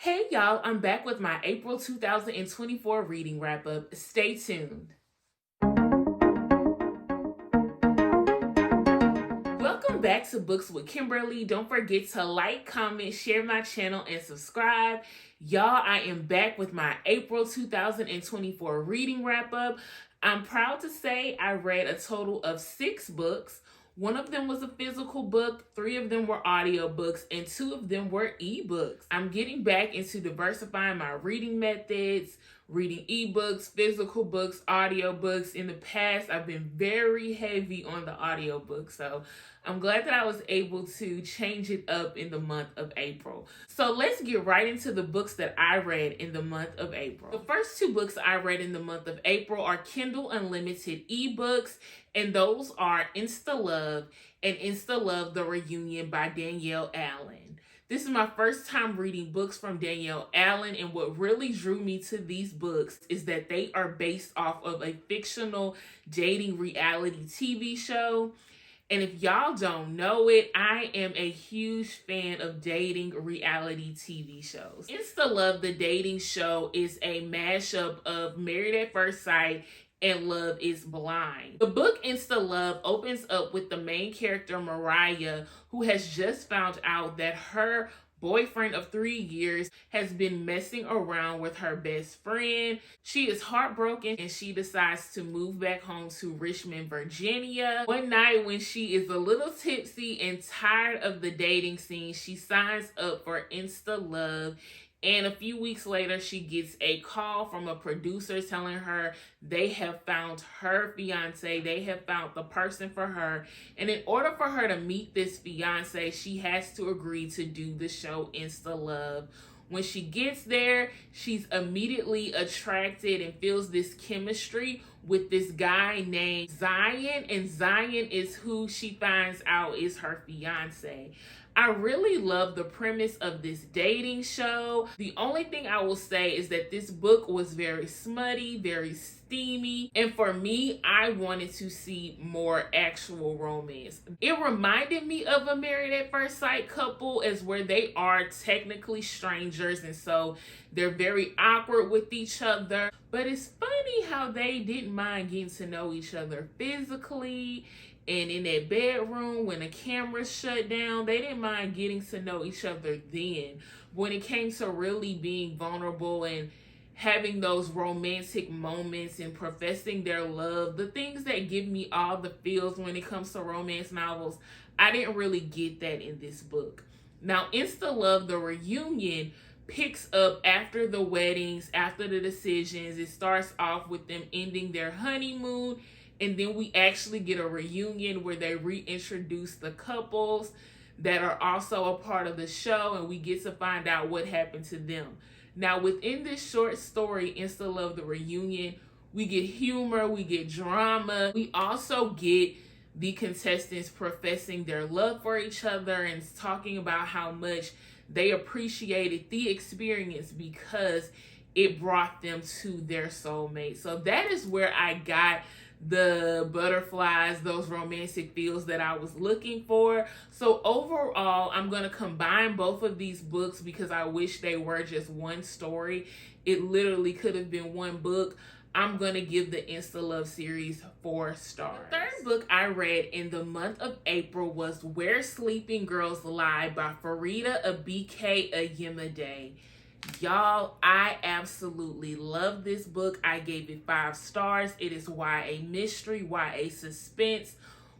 Hey y'all, I'm back with my April 2024 reading wrap up. Stay tuned. Welcome back to Books with Kimberly. Don't forget to like, comment, share my channel, and subscribe. Y'all, I am back with my April 2024 reading wrap up. I'm proud to say I read a total of 6 books. One of them was a physical book, 3 of them were audiobooks, and 2 of them were ebooks. I'm getting back into diversifying my reading methods, reading ebooks, physical books, audiobooks. In the past, I've been very heavy on the audiobooks, so I'm glad that I was able to change it up in the month of April. So let's get right into the books that I read in the month of April. The first 2 books I read in the month of April are Kindle Unlimited ebooks, and those are InstaLove and InstaLove The Reunion by Danielle Allen. This is my first time reading books from Danielle Allen, and what really drew me to these books is that they are based off of a fictional dating reality TV show. And if y'all don't know it, I am a huge fan of dating reality TV shows. InstaLove, the dating show, is a mashup of Married at First Sight and Love is Blind. The book InstaLove opens up with the main character, Mariah, who has just found out that her boyfriend of 3 years has been messing around with her best friend. She is heartbroken and she decides to move back home to Richmond, Virginia. One night when she is a little tipsy and tired of the dating scene, she signs up for InstaLove. And a few weeks later, she gets a call from a producer telling her they have found her fiance. They have found the person for her. And in order for her to meet this fiance, she has to agree to do the show InstaLove. When she gets there, she's immediately attracted and feels this chemistry with this guy named Zion. And Zion is who she finds out is her fiance. I really love the premise of this dating show. The only thing I will say is that this book was very smutty, very steamy, and for me, I wanted to see more actual romance. It reminded me of a Married at First Sight couple, as where they are technically strangers, and so they're very awkward with each other. But it's funny how they didn't mind getting to know each other physically. And in that bedroom, when the cameras shut down, they didn't mind getting to know each other then. When it came to really being vulnerable and having those romantic moments and professing their love, the things that give me all the feels when it comes to romance novels, I didn't really get that in this book. Now, InstaLove, The Reunion, picks up after the weddings, after the decisions. It starts off with them ending their honeymoon, and then we actually get a reunion where they reintroduce the couples that are also a part of the show, and we get to find out what happened to them. Now, within this short story, InstaLove, The Reunion, we get humor, we get drama. We also get the contestants professing their love for each other and talking about how much they appreciated the experience because it brought them to their soulmate. So that is where I got the butterflies, those romantic feels that I was looking for. So overall, I'm going to combine both of these books because I wish they were just one story. It literally could have been one book. I'm going to give the InstaLove series 4 stars. The third book I read in the month of April was Where Sleeping Girls Lie by Faridah Àbíké-Íyímídé. Y'all, I absolutely love this book. I gave it 5 stars. It is YA mystery, YA suspense,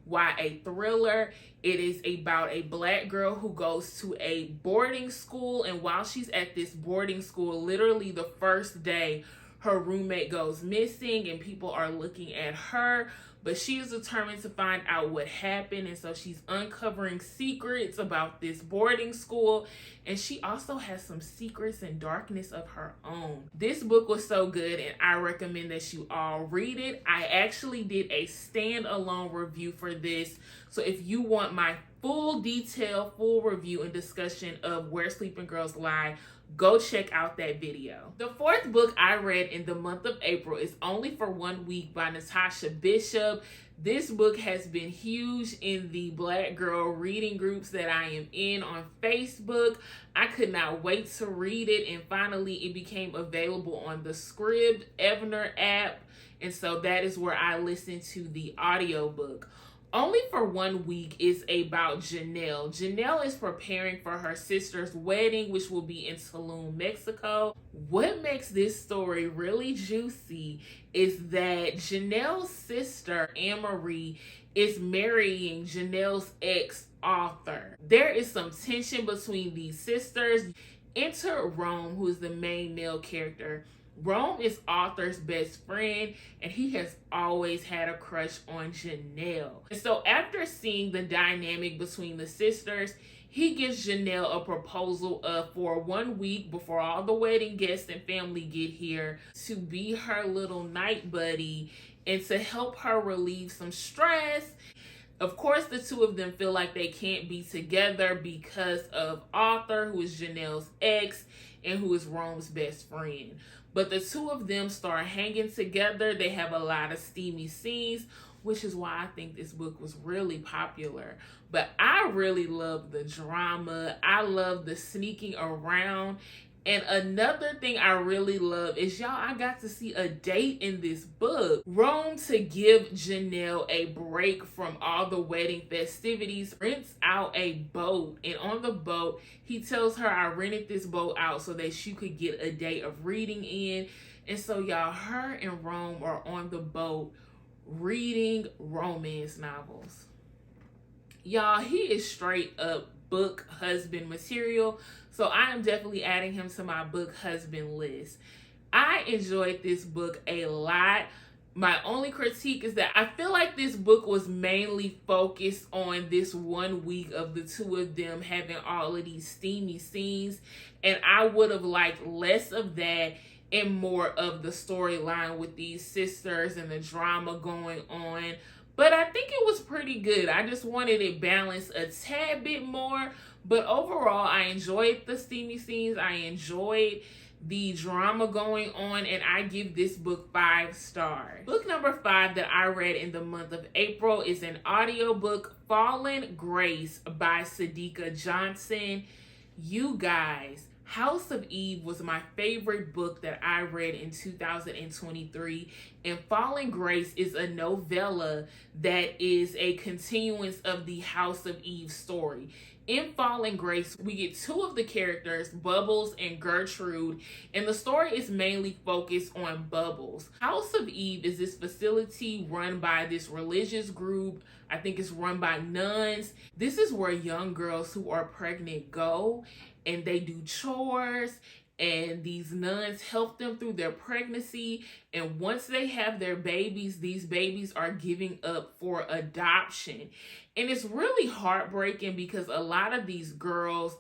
YA thriller. It is about a black girl who goes to a boarding school, and while she's at this boarding school, literally the first day, her roommate goes missing and people are looking at her, but she is determined to find out what happened, and so she's uncovering secrets about this boarding school, and she also has some secrets and darkness of her own. This book was so good, and I recommend that you all read it. I actually did a standalone review for this, so if you want my full detail, full review and discussion of Where Sleeping Girls Lie, go check out that video. The fourth book I read in the month of April is Only for 1 Week by Natasha Bishop. This book has been huge in the Black girl reading groups that I am in on Facebook. I could not wait to read it, and finally it became available on the Scribd Evner app, and so that is where I listened to the audiobook. Only for 1 week is about Janelle. Janelle is preparing for her sister's wedding, which will be in Tulum, Mexico. What makes this story really juicy is that Janelle's sister, Anne-Marie, is marrying Janelle's ex-author. There is some tension between these sisters. Enter Rome, who is the main male character. Rome is Arthur's best friend, and he has always had a crush on Janelle. And so after seeing the dynamic between the sisters, he gives Janelle a proposal for 1 week before all the wedding guests and family get here to be her little night buddy and to help her relieve some stress. Of course, the two of them feel like they can't be together because of Arthur, who is Janelle's ex and who is Rome's best friend. But the two of them start hanging together. They have a lot of steamy scenes, which is why I think this book was really popular. But I really love the drama. I love the sneaking around. And another thing I really love is, y'all, I got to see a date in this book. Rome, to give Janelle a break from all the wedding festivities, rents out a boat. And on the boat, he tells her, I rented this boat out so that she could get a day of reading in. And so, y'all, her and Rome are on the boat reading romance novels. Y'all, he is straight up book husband material. So I am definitely adding him to my book husband list. I enjoyed this book a lot. My only critique is that I feel like this book was mainly focused on this 1 week of the two of them having all of these steamy scenes. And I would have liked less of that and more of the storyline with these sisters and the drama going on. But I think it was pretty good. I just wanted it balanced a tad bit more. But overall, I enjoyed the steamy scenes. I enjoyed the drama going on. And I give this book 5 stars. Book number 5 that I read in the month of April is an audiobook, Fallen Grace by Sadeqa Johnson. You guys, House of Eve was my favorite book that I read in 2023, and Fallen Grace is a novella that is a continuance of the House of Eve story. In Fallen Grace, we get two of the characters, Bubbles and Gertrude, and the story is mainly focused on Bubbles. House of Eve is this facility run by this religious group. I think it's run by nuns. This is where young girls who are pregnant go, and they do chores, and these nuns help them through their pregnancy. And once they have their babies, these babies are giving up for adoption. And it's really heartbreaking because a lot of these girls,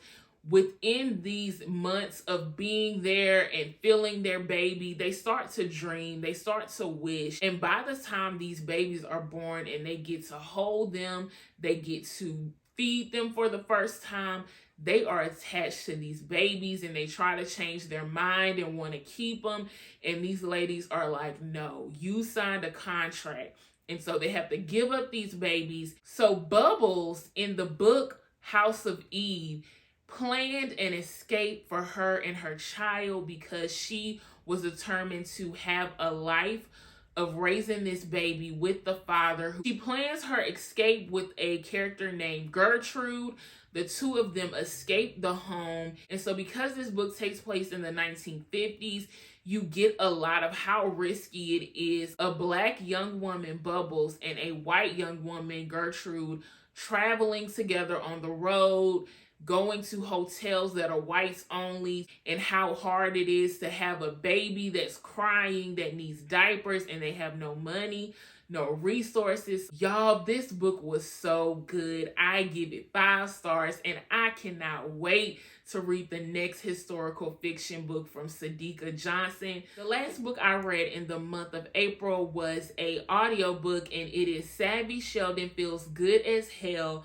within these months of being there and feeling their baby, they start to dream, they start to wish. And by the time these babies are born and they get to hold them, they get to feed them for the first time, they are attached to these babies and they try to change their mind and want to keep them. And these ladies are like, no, you signed a contract. And so they have to give up these babies. So Bubbles in the book House of Eve planned an escape for her and her child because she was determined to have a life of raising this baby with the father. She plans her escape with a character named Gertrude. The two of them escape the home. And so because this book takes place in the 1950s, you get a lot of how risky it is. A black young woman, Bubbles, and a white young woman, Gertrude, traveling together on the road, going to hotels that are whites only, and how hard it is to have a baby that's crying, that needs diapers, and they have no money, no resources. Y'all, this book was so good. I give it 5 stars, and I cannot wait to read the next historical fiction book from Sadeqa Johnson. The last book I read in the month of April was an audiobook, and it is Savvy Sheldon Feels Good as Hell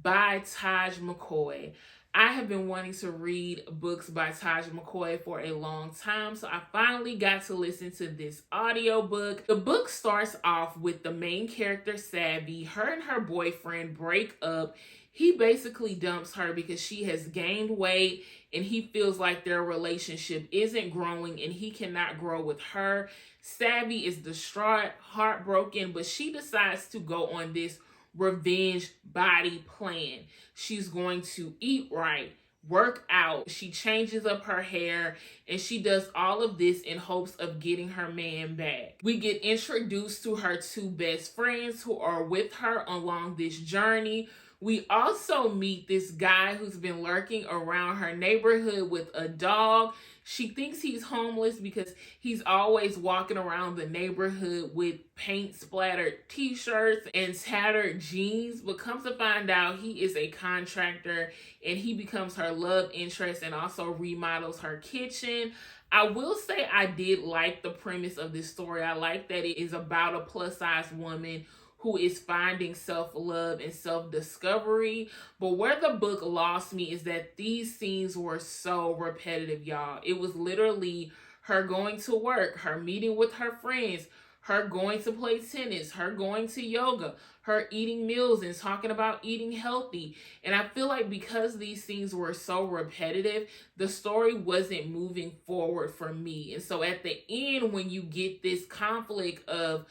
by Taj McCoy. I have been wanting to read books by Taj McCoy for a long time, so I finally got to listen to this audiobook. The book starts off with the main character, Savvy. Her and her boyfriend break up. He basically dumps her because she has gained weight and he feels like their relationship isn't growing and he cannot grow with her. Savvy is distraught, heartbroken, but she decides to go on this revenge body plan. She's going to eat right, work out. She changes up her hair and she does all of this in hopes of getting her man back. We get introduced to her two best friends who are with her along this journey. We also meet this guy who's been lurking around her neighborhood with a dog. She thinks he's homeless because he's always walking around the neighborhood with paint splattered t-shirts and tattered jeans, but comes to find out he is a contractor and he becomes her love interest and also remodels her kitchen. I will say I did like the premise of this story. I like that it is about a plus-size woman who is finding self-love and self-discovery. But where the book lost me is that these scenes were so repetitive, y'all. It was literally her going to work, her meeting with her friends, her going to play tennis, her going to yoga, her eating meals and talking about eating healthy. And I feel like because these scenes were so repetitive, the story wasn't moving forward for me. And so at the end, when you get this conflict of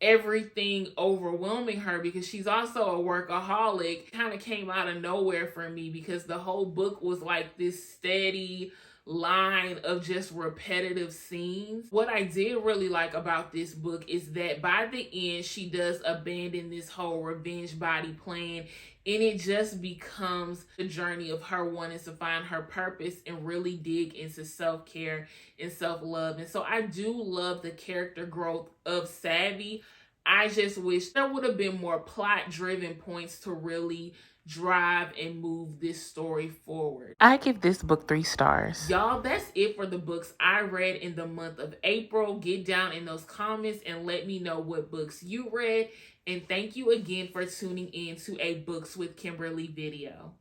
everything overwhelming her because she's also a workaholic, kind of came out of nowhere for me because the whole book was like this steady line of just repetitive scenes. What I did really like about this book is that by the end she does abandon this whole revenge body plan and it just becomes the journey of her wanting to find her purpose and really dig into self-care and self-love. And so I do love the character growth of Savvy. I just wish there would have been more plot-driven points to really drive and move this story forward. I give this book 3 stars. Y'all, that's it for the books I read in the month of April. Get down in those comments and let me know what books you read. And thank you again for tuning in to a Books with Kimberly video.